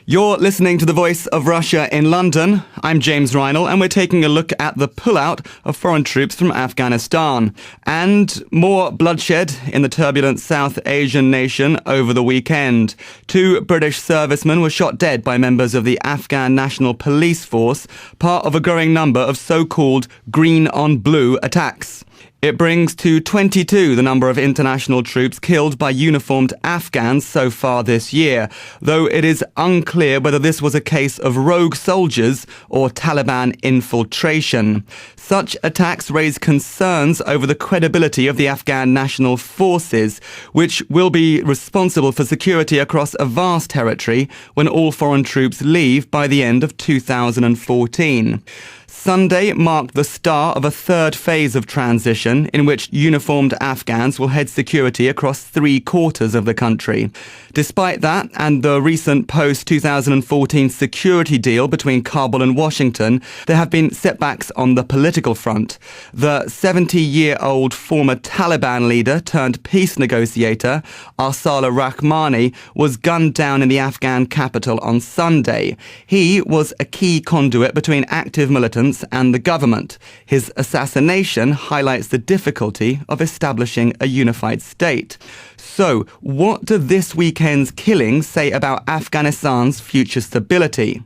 You're listening to The Voice of Russia in London. I'm James Reinl, and we're taking a look at the pullout of foreign troops from Afghanistan. And more bloodshed in the turbulent South Asian nation over the weekend. 2 British servicemen were shot dead by members of the Afghan National Police Force, part of a growing number of so-called Greenonblue attacks. It brings to 22 the number of international troops killed by uniformed Afghans so far this year, though it is unclear whether this was a case of rogue soldiers or Taliban infiltration. Such attacks raise concerns over the credibility of the Afghan National Forces, which will be responsible for security across a vast territory when all foreign troops leave by the end of 2014. Sunday marked the start of a third phase of transition in which uniformed Afghans will head security across 3/4 of the country. Despite that, and the recent post-2014 security deal between Kabul and Washington, there have been setbacks on the political front. The 70-year-old former Taliban leader turned peace negotiator, Arsalan Rahmani, was gunned down in the Afghan capital on Sunday. He was a key conduit between active militants and the government. His assassination highlights the difficulty of establishing a unified state. So, what do this weekend's killings say about Afghanistan's future stability?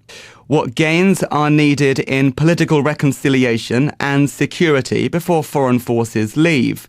What gains are needed in political reconciliation and security before foreign forces leave?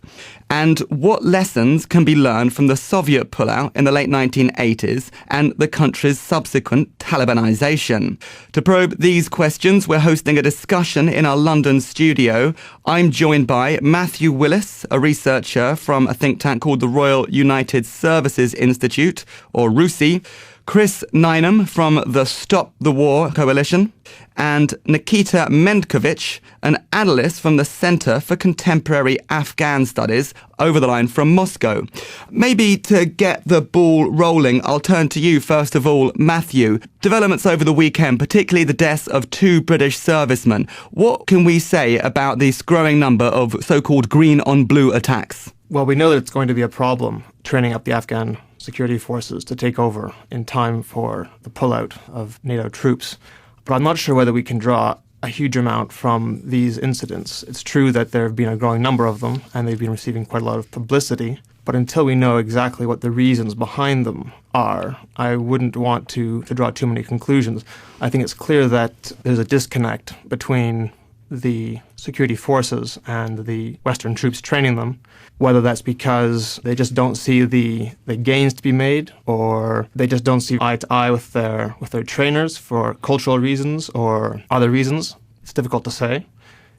And what lessons can be learned from the Soviet pullout in the late 1980s and the country's subsequent Talibanization? To probe these questions, we're hosting a discussion in our London studio. I'm joined by Matthew Willis, a researcher from a think tank called the Royal United Services Institute, or RUSI, Chris Nineham from the Stop the War Coalition, and Nikita Mendkovich, an analyst from the Center for Contemporary Afghan Studies, over the line from Moscow. Maybe to get the ball rolling, I'll turn to you first of all, Matthew. Developments over the weekend, particularly the deaths of 2 British servicemen. What can we say about this growing number of so-called green-on-blue attacks? Well, we know that it's going to be a problem training up the Afghan security forces to take over in time for the pullout of NATO troops. But I'm not sure whether we can draw a huge amount from these incidents. It's true that there have been a growing number of them, and they've been receiving quite a lot of publicity. But until we know exactly what the reasons behind them are, I wouldn't want to draw too many conclusions. I think it's clear that there's a disconnect between the security forces and the Western troops training them, whether that's because they just don't see the gains to be made, or they just don't see eye to eye with their trainers for cultural reasons or other reasons. It's difficult to say.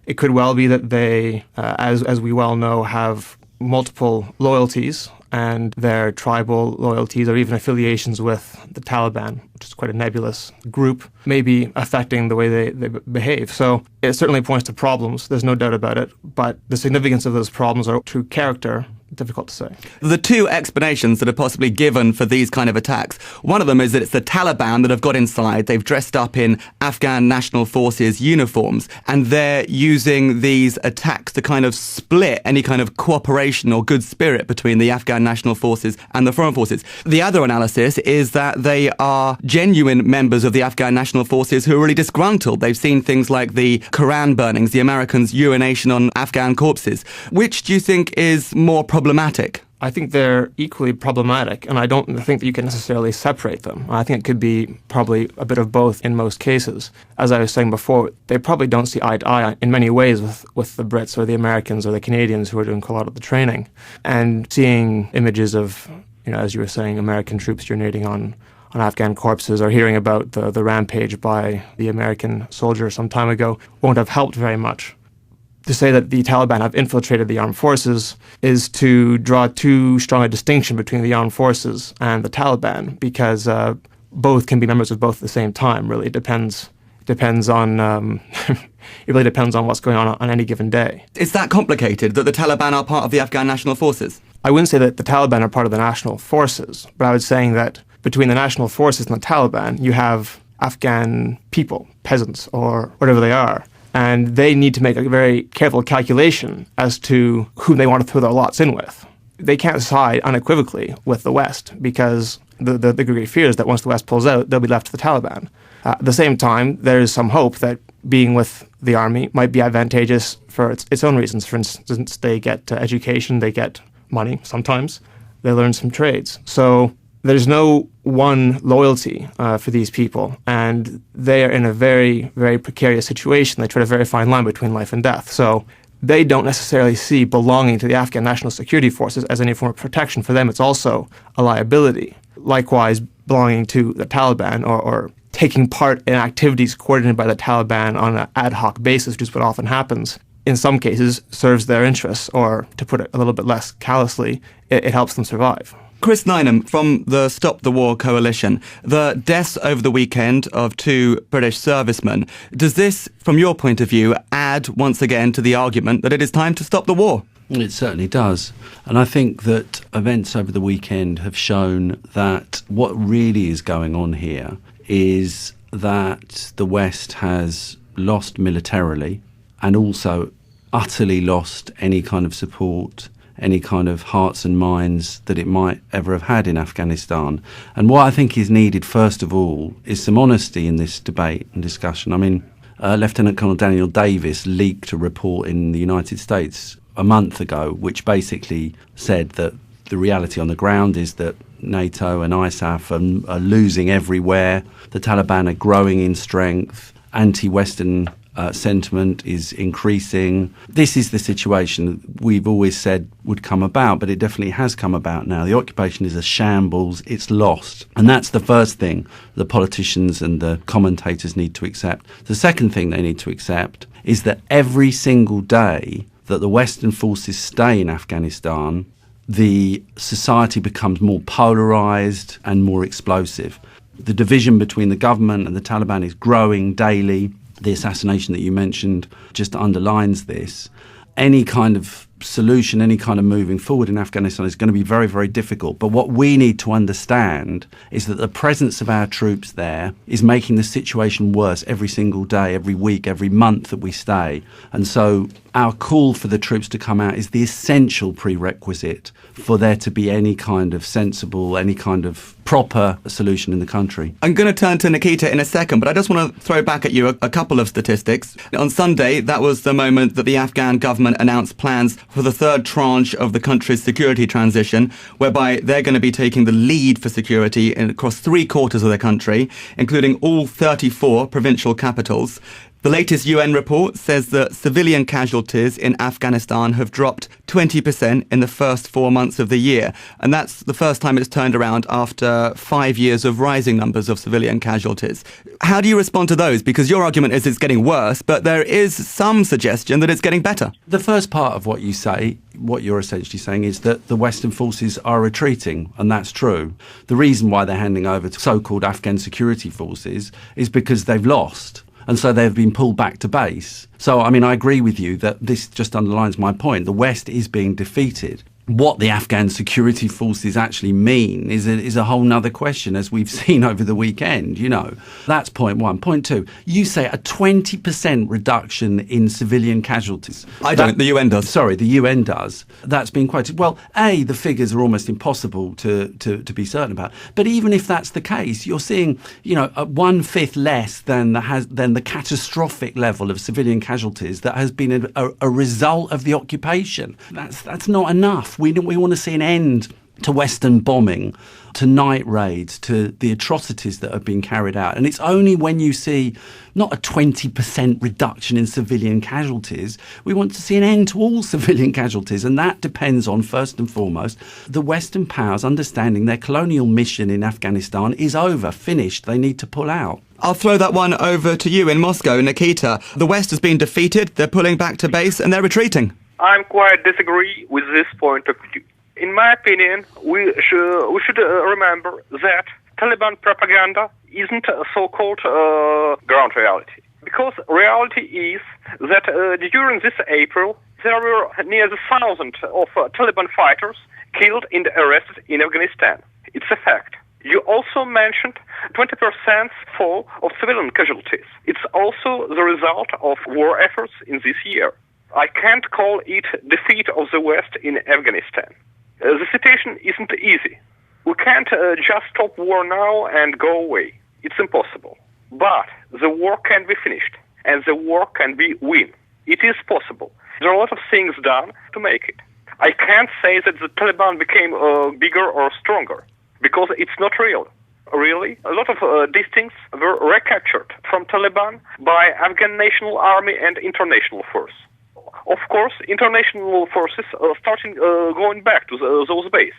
It could well be that they, as we well know, have multiple loyalties, and their tribal loyalties or even affiliations with the Taliban, which is quite a nebulous group, may be affecting the way they behave. So it certainly points to problems, there's no doubt about it, but the significance of those problems or true character, difficult to say. The 2 explanations that are possibly given for these kind of attacks, one of them is that it's the Taliban that have got inside, they've dressed up in Afghan National Forces uniforms, and they're using these attacks to kind of split any kind of cooperation or good spirit between the Afghan National Forces and the foreign forces. The other analysis is that they are genuine members of the Afghan National Forces who are really disgruntled. They've seen things like the Quran burnings, the Americans' urination on Afghan corpses. Which do you think is more problematic? I think they're equally problematic, and I don't think that you can necessarily separate them. I think it could be probably a bit of both in most cases. As I was saying before, they probably don't see eye to eye in many ways with the Brits or the Americans or the Canadians who are doing a lot of the training. And seeing images of, as you were saying, American troops urinating on Afghan corpses, or hearing about the rampage by the American soldier some time ago won't have helped very much. To say that the Taliban have infiltrated the armed forces is to draw too strong a distinction between the armed forces and the Taliban, because both can be members of both at the same time. Really, it depends on it really depends on what's going on any given day. Is that complicated, that the Taliban are part of the Afghan National Forces? I wouldn't say that the Taliban are part of the national forces, but I was saying that between the national forces and the Taliban, you have Afghan people, peasants, or whatever they are. And they need to make a very careful calculation as to who they want to throw their lots in with. They can't side unequivocally with the West, because the great fear is that once the West pulls out, they'll be left to the Taliban. At the same time, there is some hope that being with the army might be advantageous for its own reasons. For instance, they get education, they get money sometimes, they learn some trades. So there's no one loyalty for these people, and they are in a very, very precarious situation. They tread a very fine line between life and death. So they don't necessarily see belonging to the Afghan National Security Forces as any form of protection. For them, it's also a liability. Likewise, belonging to the Taliban or taking part in activities coordinated by the Taliban on an ad hoc basis, which is what often happens, in some cases serves their interests, or to put it a little bit less callously, it helps them survive. Chris Nineham from the Stop the War Coalition. The deaths over the weekend of 2 British servicemen, does this, from your point of view, add once again to the argument that it is time to stop the war? It certainly does. And I think that events over the weekend have shown that what really is going on here is that the West has lost militarily and also utterly lost any kind of support, any kind of hearts and minds that it might ever have had in Afghanistan. And what I think is needed, first of all, is some honesty in this debate and discussion. I mean, Lieutenant Colonel Daniel Davis leaked a report in the United States a month ago, which basically said that the reality on the ground is that NATO and ISAF are losing everywhere. The Taliban are growing in strength. Anti-Western sentiment is increasing. This is the situation we've always said would come about, but it definitely has come about now. The occupation is a shambles. It's lost. And that's the first thing the politicians and the commentators need to accept. The second thing they need to accept is that every single day that the Western forces stay in Afghanistan, the society becomes more polarised and more explosive. The division between the government and the Taliban is growing daily. The assassination that you mentioned just underlines this. Any kind of solution, any kind of moving forward in Afghanistan is going to be very, very difficult. But what we need to understand is that the presence of our troops there is making the situation worse every single day, every week, every month that we stay. And so our call for the troops to come out is the essential prerequisite for there to be any kind of sensible, any kind of proper solution in the country. I'm going to turn to Nikita in a second, but I just want to throw back at you a couple of statistics. On Sunday, that was the moment that the Afghan government announced plans for the third tranche of the country's security transition, whereby they're going to be taking the lead for security across 3/4 of the country, including all 34 provincial capitals. The latest UN report says that civilian casualties in Afghanistan have dropped 20% in the first 4 months of the year. And that's the first time it's turned around after 5 years of rising numbers of civilian casualties. How do you respond to those? Because your argument is it's getting worse, but there is some suggestion that it's getting better. The first part of what you say, what you're essentially saying, is that the Western forces are retreating, and that's true. The reason why they're handing over to so-called Afghan security forces is because they've lost. And so they've been pulled back to base. So, I mean, I agree with you that this just underlines my point. The West is being defeated. What the Afghan security forces actually mean is a whole nother question, as we've seen over the weekend, you know. That's point one. Point two, you say a 20% reduction in civilian casualties. I don't, the UN does. Sorry, the UN does. That's been quoted. Well, A, the figures are almost impossible to be certain about. But even if that's the case, you're seeing, you know, 1/5 less than the catastrophic level of civilian casualties that has been a result of the occupation. That's not enough. We want to see an end to Western bombing, to night raids, to the atrocities that have been carried out. And it's only when you see not a 20% reduction in civilian casualties, we want to see an end to all civilian casualties. And that depends on, first and foremost, the Western powers understanding their colonial mission in Afghanistan is over, finished. They need to pull out. I'll throw that one over to you in Moscow, Nikita. The West has been defeated, they're pulling back to base, and they're retreating. I'm quite disagree with this point of view. In my opinion, we should remember that Taliban propaganda isn't a so-called ground reality. Because reality is that during this April, there were near 1,000 of Taliban fighters killed and arrested in Afghanistan. It's a fact. You also mentioned 20% fall of civilian casualties. It's also the result of war efforts in this year. I can't call it defeat of the West in Afghanistan. The situation isn't easy. We can't just stop war now and go away. It's impossible. But the war can be finished, and the war can be win. It is possible. There are a lot of things done to make it. I can't say that the Taliban became bigger or stronger, because it's not real. Really, a lot of districts were recaptured from Taliban by Afghan National Army and international force. Of course, international forces are starting going back to those bases.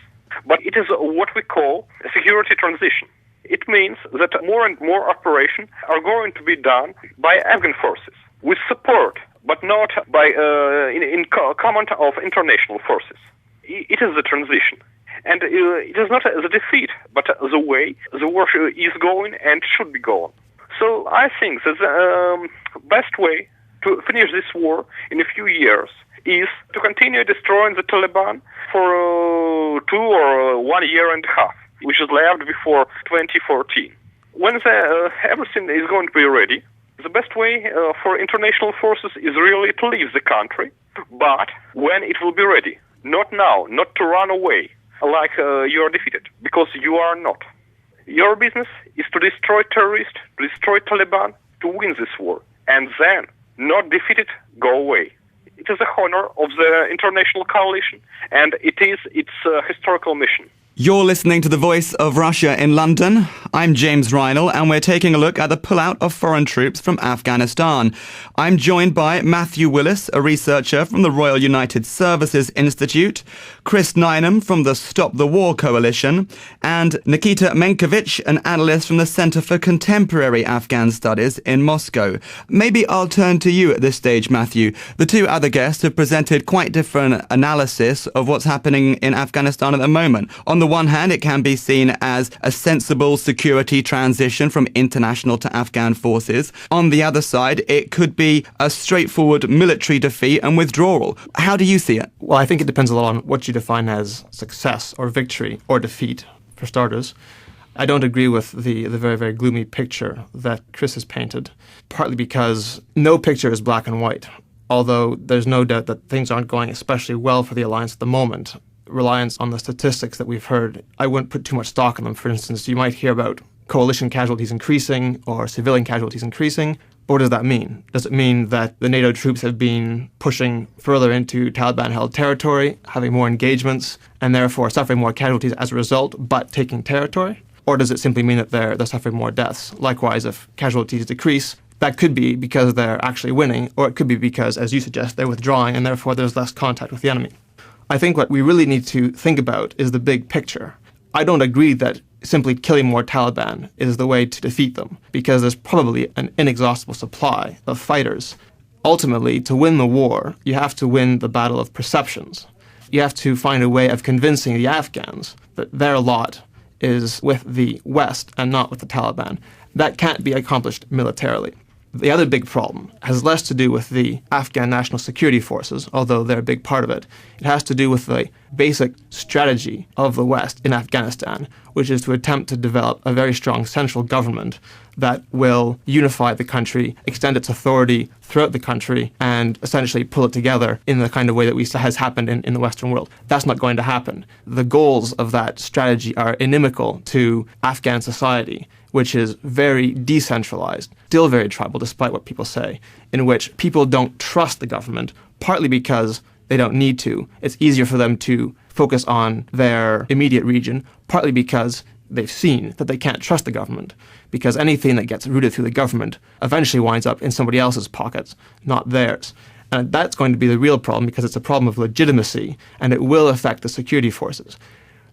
But it is what we call a security transition. It means that more and more operations are going to be done by Afghan forces with support, but not by in command of international forces. It is the transition. And it is not the defeat, but the way the war is going and should be going. So I think that the best way to finish this war in a few years is to continue destroying the Taliban for 2 or 1 year and a half, which is left before 2014. When everything is going to be ready, the best way for international forces is really to leave the country, but when it will be ready. Not now, not to run away like you are defeated, because you are not. Your business is to destroy terrorists, to destroy Taliban, to win this war, and then, not defeated, go away. It is the honor of the international coalition, and it is its historical mission. You're listening to The Voice of Russia in London. I'm James Reinl, and we're taking a look at the pullout of foreign troops from Afghanistan. I'm joined by Matthew Willis, a researcher from the Royal United Services Institute, Chris Nineham from the Stop the War Coalition, and Nikita Mendkovich, an analyst from the Center for Contemporary Afghan Studies in Moscow. Maybe I'll turn to you at this stage, Matthew. The two other guests have presented quite different analysis of what's happening in Afghanistan at the moment. On the one hand, it can be seen as a sensible security transition from international to Afghan forces. On the other side, it could be a straightforward military defeat and withdrawal. How do you see it? Well, I think it depends a lot on what you define as success or victory or defeat, for starters. I don't agree with the very, very gloomy picture that Chris has painted, partly because no picture is black and white, although there's no doubt that things aren't going especially well for the alliance at the moment. Reliance on the statistics that we've heard, I wouldn't put too much stock in them. For instance, you might hear about coalition casualties increasing or civilian casualties increasing. But what does that mean? Does it mean that the NATO troops have been pushing further into Taliban-held territory, having more engagements, and therefore suffering more casualties as a result, but taking territory? Or does it simply mean that they're suffering more deaths? Likewise, if casualties decrease, that could be because they're actually winning, or it could be because, as you suggest, they're withdrawing, and therefore there's less contact with the enemy. I think what we really need to think about is the big picture. I don't agree that simply killing more Taliban is the way to defeat them, because there's probably an inexhaustible supply of fighters. Ultimately, to win the war, you have to win the battle of perceptions. You have to find a way of convincing the Afghans that their lot is with the West and not with the Taliban. That can't be accomplished militarily. The other big problem has less to do with the Afghan National Security Forces, although they're a big part of it. It has to do with the basic strategy of the West in Afghanistan, which is to attempt to develop a very strong central government that will unify the country, extend its authority throughout the country, and essentially pull it together in the kind of way that has happened in the Western world. That's not going to happen. The goals of that strategy are inimical to Afghan society, which is very decentralized, still very tribal, despite what people say, in which people don't trust the government, partly because they don't need to. It's easier for them to focus on their immediate region, partly because they've seen that they can't trust the government, because anything that gets routed through the government eventually winds up in somebody else's pockets, not theirs. And that's going to be the real problem, because it's a problem of legitimacy, and it will affect the security forces.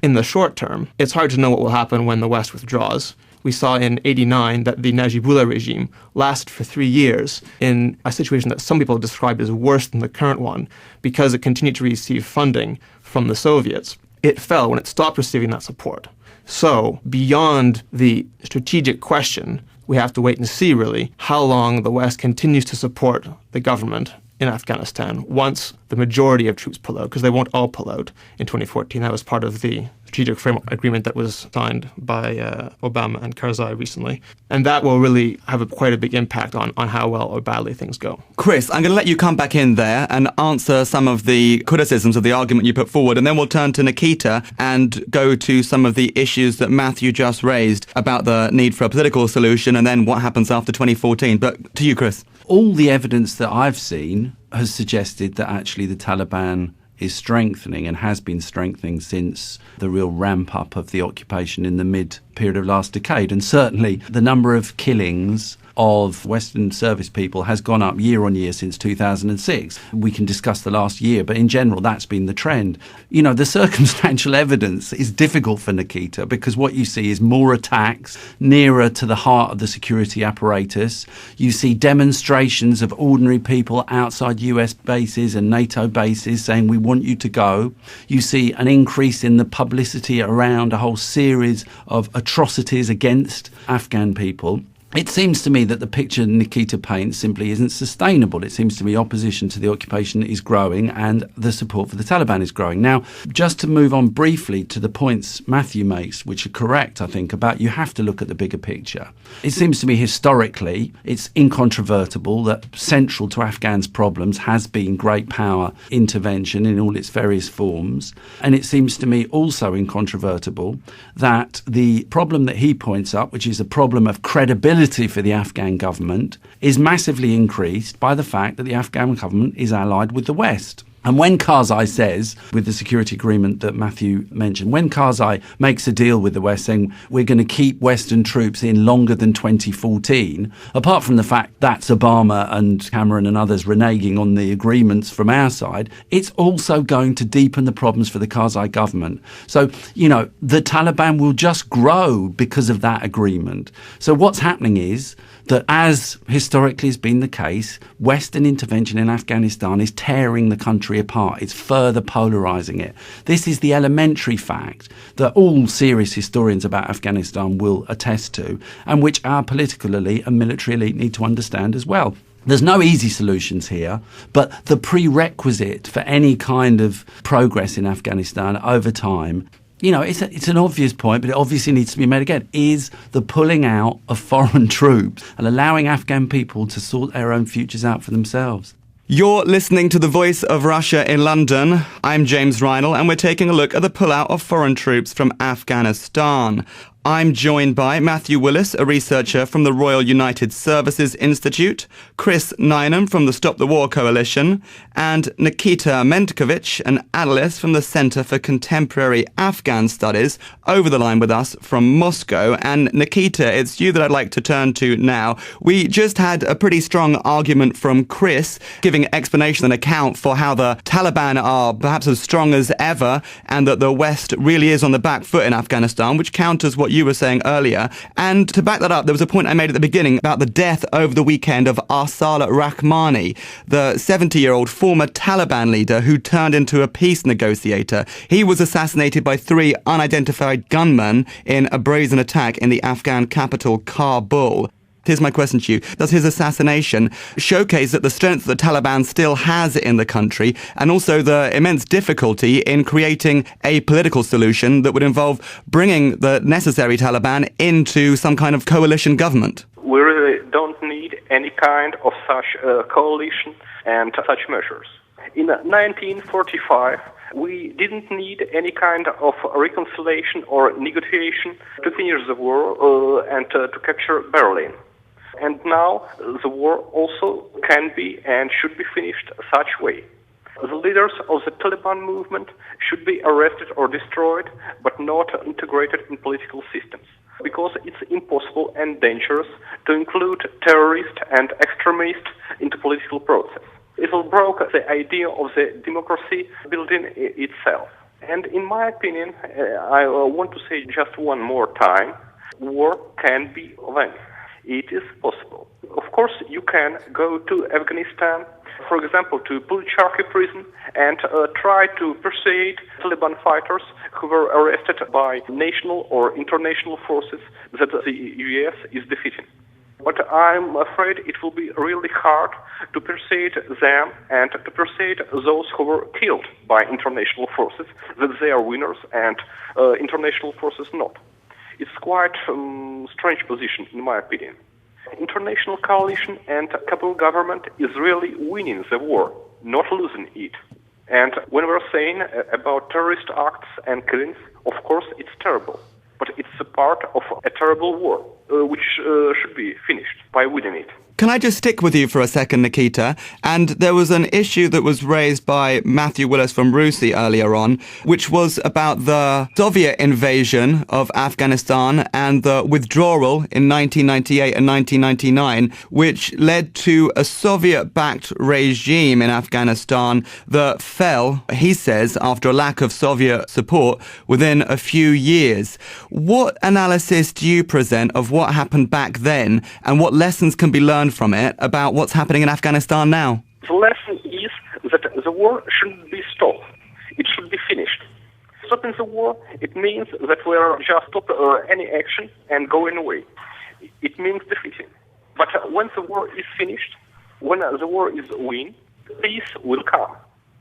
In the short term, it's hard to know what will happen when the West withdraws. We saw in '89 that the Najibullah regime lasted for 3 years in a situation that some people described as worse than the current one, because it continued to receive funding from the Soviets. It fell when it stopped receiving that support. So, beyond the strategic question, we have to wait and see, really, how long the West continues to support the government in Afghanistan once the majority of troops pull out, because they won't all pull out in 2014. That was part of the strategic framework agreement that was signed by Obama and Karzai recently. And that will really have quite a big impact on how well or badly things go. Chris, I'm going to let you come back in there and answer some of the criticisms of the argument you put forward, and then we'll turn to Nikita and go to some of the issues that Matthew just raised about the need for a political solution and then what happens after 2014. But to you, Chris. All the evidence that I've seen has suggested that actually the Taliban is strengthening and has been strengthening since the real ramp up of the occupation in the mid-period of last decade. And certainly the number of killings of Western service people has gone up year on year since 2006. We can discuss the last year, but in general, that's been the trend. You know, the circumstantial evidence is difficult for Nikita because what you see is more attacks nearer to the heart of the security apparatus. You see demonstrations of ordinary people outside US bases and NATO bases saying, we want you to go. You see an increase in the publicity around a whole series of atrocities against Afghan people. It seems to me that the picture Nikita paints simply isn't sustainable. It seems to me opposition to the occupation is growing and the support for the Taliban is growing. Now, just to move on briefly to the points Matthew makes, which are correct, I think, about you have to look at the bigger picture. It seems to me historically it's incontrovertible that central to Afghans' problems has been great power intervention in all its various forms. And it seems to me also incontrovertible that the problem that he points up, which is a problem of credibility for the Afghan government, is massively increased by the fact that the Afghan government is allied with the West. And when Karzai says, with the security agreement that Matthew mentioned, when Karzai makes a deal with the West saying we're going to keep Western troops in longer than 2014, apart from the fact that's Obama and Cameron and others reneging on the agreements from our side, it's also going to deepen the problems for the Karzai government. So, you know, the Taliban will just grow because of that agreement. So what's happening is that, as historically has been the case, Western intervention in Afghanistan is tearing the country apart. It's further polarising it. This is the elementary fact that all serious historians about Afghanistan will attest to, and which our political elite and military elite need to understand as well. There's no easy solutions here, but the prerequisite for any kind of progress in Afghanistan over time, you know, it's an obvious point, but it obviously needs to be made again, is the pulling out of foreign troops and allowing Afghan people to sort their own futures out for themselves. You're listening to The Voice of Russia in London. I'm James Reinl, and we're taking a look at the pullout of foreign troops from Afghanistan. I'm joined by Matthew Willis, a researcher from the Royal United Services Institute, Chris Nineham from the Stop the War Coalition, and Nikita Mendkovich, an analyst from the Center for Contemporary Afghan Studies, over the line with us from Moscow. And Nikita, it's you that I'd like to turn to now. We just had a pretty strong argument from Chris, giving explanation and account for how the Taliban are perhaps as strong as ever, and that the West really is on the back foot in Afghanistan, which counters what you were saying earlier. And to back that up, there was a point I made at the beginning about the death over the weekend of Arsala Rahmani, the 70-year-old former Taliban leader who turned into a peace negotiator. He was assassinated by 3 unidentified gunmen in a brazen attack in the Afghan capital, Kabul. Here's my question to you. Does his assassination showcase that the strength the Taliban still has in the country, and also the immense difficulty in creating a political solution that would involve bringing the necessary Taliban into some kind of coalition government? We really don't need any kind of such coalition and such measures. In 1945, we didn't need any kind of reconciliation or negotiation to finish the war and to capture Berlin. And now the war also can be and should be finished such way. The leaders of the Taliban movement should be arrested or destroyed, but not integrated in political systems, because it's impossible and dangerous to include terrorists and extremists into political process. It will break the idea of the democracy building itself. And in my opinion, I want to say just one more time, war can be avenged. It is possible. Of course, you can go to Afghanistan, for example, to Pulicharki prison, and try to persuade Taliban fighters who were arrested by national or international forces that the US is defeating. But I'm afraid it will be really hard to persuade them and to persuade those who were killed by international forces that they are winners and international forces not. It's quite a strange position, in my opinion. International coalition and Kabul government is really winning the war, not losing it. And when we're saying about terrorist acts and killings, of course it's terrible. But it's a part of a terrible war, which should be finished by winning it. Can I just stick with you for a second, Nikita? And there was an issue that was raised by Matthew Willis from RUSI earlier on, which was about the Soviet invasion of Afghanistan and the withdrawal in 1998 and 1999, which led to a Soviet-backed regime in Afghanistan that fell, he says, after a lack of Soviet support within a few years. What analysis do you present of what happened back then and what lessons can be learned from it about what's happening in Afghanistan now? The lesson is that the war shouldn't be stopped. It should be finished. Stopping the war, it means that we are just stop any action and going away. It means defeating. But when the war is finished, when the war is won, peace will come.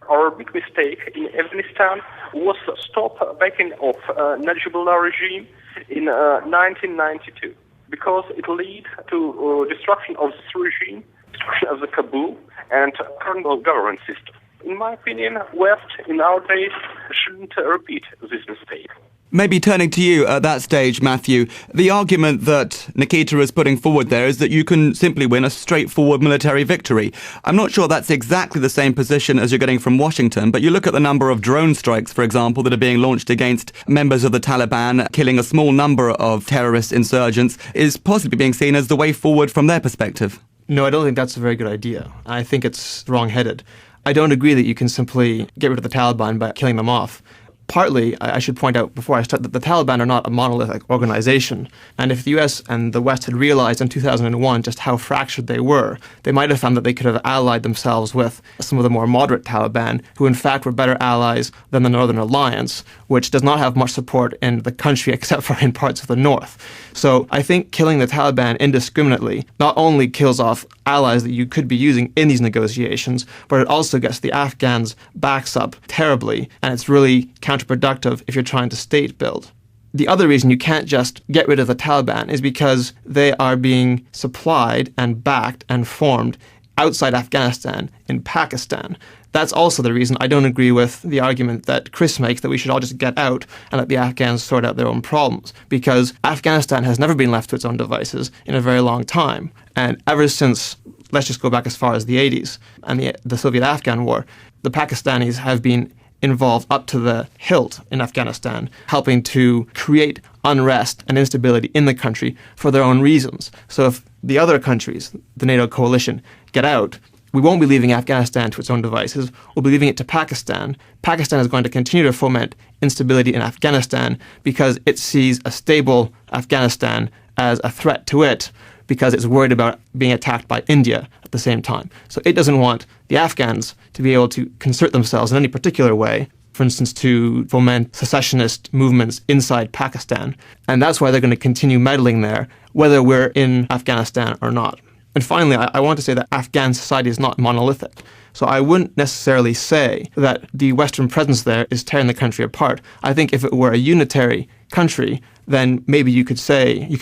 Our big mistake in Afghanistan was stop backing of Najibullah regime in 1992. Because it led to destruction of this regime, destruction of the Kabul, and current government system. In my opinion, West, in our days, shouldn't repeat this mistake. Maybe turning to you at that stage, Matthew, the argument that Nikita is putting forward there is that you can simply win a straightforward military victory. I'm not sure that's exactly the same position as you're getting from Washington, but you look at the number of drone strikes, for example, that are being launched against members of the Taliban, killing a small number of terrorist insurgents, is possibly being seen as the way forward from their perspective. No, I don't think that's a very good idea. I think it's wrong-headed. I don't agree that you can simply get rid of the Taliban by killing them off. Partly, I should point out before I start that the Taliban are not a monolithic organization. And if the US and the West had realized in 2001 just how fractured they were, they might have found that they could have allied themselves with some of the more moderate Taliban, who in fact were better allies than the Northern Alliance, which does not have much support in the country except for in parts of the north. So I think killing the Taliban indiscriminately not only kills off allies that you could be using in these negotiations, but it also gets the Afghans' backs up terribly, and it's really counterproductive if you're trying to state build. The other reason you can't just get rid of the Taliban is because they are being supplied and backed and formed outside Afghanistan in Pakistan. That's also the reason I don't agree with the argument that Chris makes that we should all just get out and let the Afghans sort out their own problems, because Afghanistan has never been left to its own devices in a very long time. And ever since, let's just go back as far as the 80s and the Soviet-Afghan War, the Pakistanis have been involved up to the hilt in Afghanistan, helping to create unrest and instability in the country for their own reasons. So if the other countries, the NATO coalition, get out, we won't be leaving Afghanistan to its own devices. We'll be leaving it to Pakistan. Pakistan is going to continue to foment instability in Afghanistan because it sees a stable Afghanistan as a threat to it, because it's worried about being attacked by India at the same time. So it doesn't want the Afghans to be able to concert themselves in any particular way, for instance, to foment secessionist movements inside Pakistan. And that's why they're going to continue meddling there, whether we're in Afghanistan or not. And finally, I want to say that Afghan society is not monolithic. So I wouldn't necessarily say that the Western presence there is tearing the country apart. I think if it were a unitary country, then maybe you could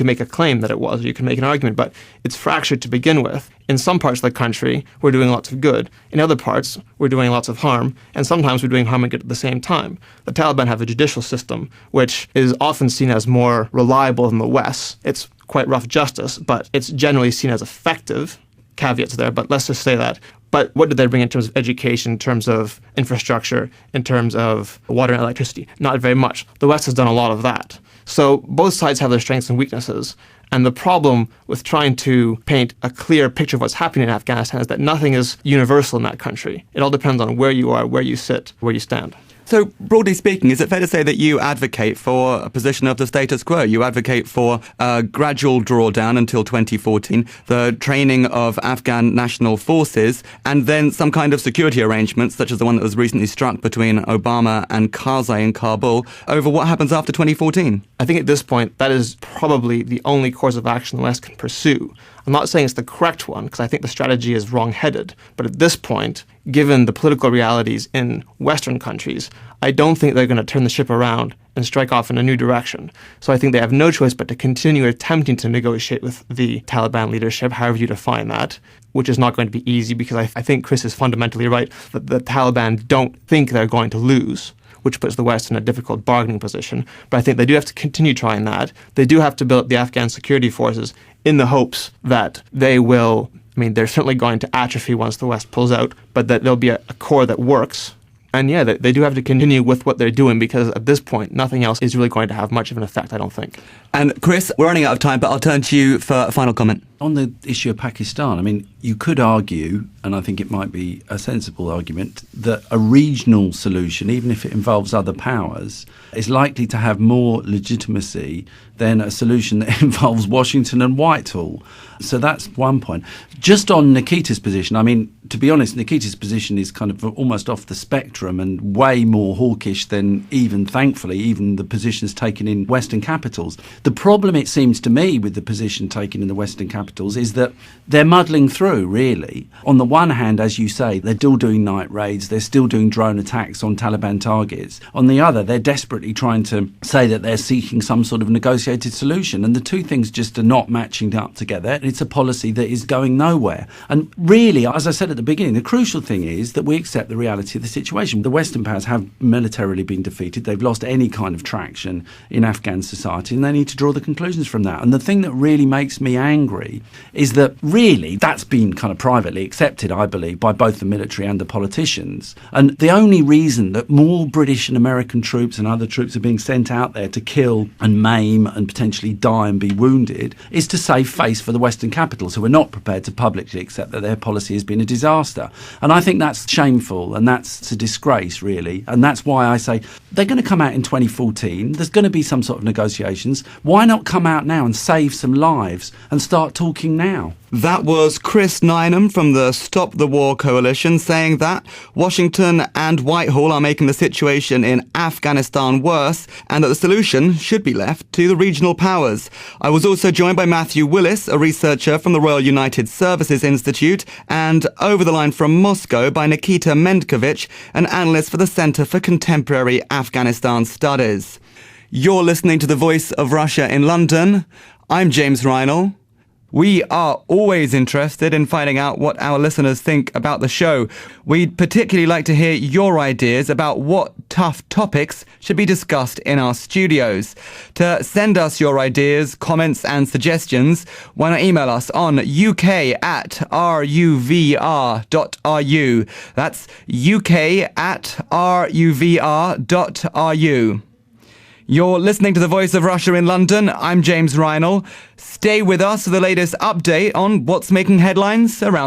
make a claim that it was, or you could make an argument, but it's fractured to begin with. In some parts of the country, we're doing lots of good. In other parts, we're doing lots of harm, and sometimes we're doing harm and good at the same time. The Taliban have a judicial system, which is often seen as more reliable than the West. It's quite rough justice, but it's generally seen as effective. Caveats there, but let's just say that. But what did they bring in terms of education, in terms of infrastructure, in terms of water and electricity? Not very much. The West has done a lot of that. So both sides have their strengths and weaknesses. And the problem with trying to paint a clear picture of what's happening in Afghanistan is that nothing is universal in that country. It all depends on where you are, where you sit, where you stand. So, broadly speaking, is it fair to say that you advocate for a position of the status quo? You advocate for a gradual drawdown until 2014, the training of Afghan national forces, and then some kind of security arrangements, such as the one that was recently struck between Obama and Karzai in Kabul, over what happens after 2014? I think at this point, that is probably the only course of action the West can pursue. I'm not saying it's the correct one, because I think the strategy is wrong-headed. But at this point, given the political realities in Western countries, I don't think they're going to turn the ship around and strike off in a new direction. So I think they have no choice but to continue attempting to negotiate with the Taliban leadership, however you define that, which is not going to be easy, because I think Chris is fundamentally right that the Taliban don't think they're going to lose, which puts the West in a difficult bargaining position. But I think they do have to continue trying that. They do have to build up the Afghan security forces in the hopes that they will, they're certainly going to atrophy once the West pulls out, but that there'll be a core that works. And yeah, they do have to continue with what they're doing, because at this point, nothing else is really going to have much of an effect, I don't think. And Chris, we're running out of time, but I'll turn to you for a final comment. On the issue of Pakistan, you could argue, and I think it might be a sensible argument, that a regional solution, even if it involves other powers, is likely to have more legitimacy than a solution that involves Washington and Whitehall. So that's one point. Just on Nikita's position, to be honest, Nikita's position is kind of almost off the spectrum and way more hawkish than thankfully, even the positions taken in Western capitals. The problem, it seems to me, with the position taken in the Western capitals is that they're muddling through, really. On the one hand, as you say, they're still doing night raids, they're still doing drone attacks on Taliban targets. On the other, they're desperately trying to say that they're seeking some sort of negotiated solution, and the two things just are not matching up together. It's a policy that is going nowhere. And really, as I said at the beginning, the crucial thing is that we accept the reality of the situation. The Western powers have militarily been defeated. They've lost any kind of traction in Afghan society, and they need to draw the conclusions from that. And the thing that really makes me angry is that really that's been kind of privately accepted, I believe, by both the military and the politicians. And the only reason that more British and American troops and other troops are being sent out there to kill and maim and potentially die and be wounded is to save face for the Western capitals, who are not prepared to publicly accept that their policy has been a disaster. And I think that's shameful, and that's a disgrace, really. And that's why I say they're going to come out in 2014. There's going to be some sort of negotiations. Why not come out now and save some lives and start talking now? That was Chris Nineham from the Stop the War Coalition saying that Washington and Whitehall are making the situation in Afghanistan worse, and that the solution should be left to the regional powers. I was also joined by Matthew Willis, a researcher from the Royal United Services Institute, and over the line from Moscow by Nikita Mendkovich, an analyst for the Center for Contemporary Afghanistan Studies. You're listening to The Voice of Russia in London. I'm James Reinl. We are always interested in finding out what our listeners think about the show. We'd particularly like to hear your ideas about what tough topics should be discussed in our studios. To send us your ideas, comments and suggestions, why not email us on uk@ruvr.ru. That's uk@ruvr.ru. You're listening to The Voice of Russia in London. I'm James Reinl. Stay with us for the latest update on what's making headlines around the world.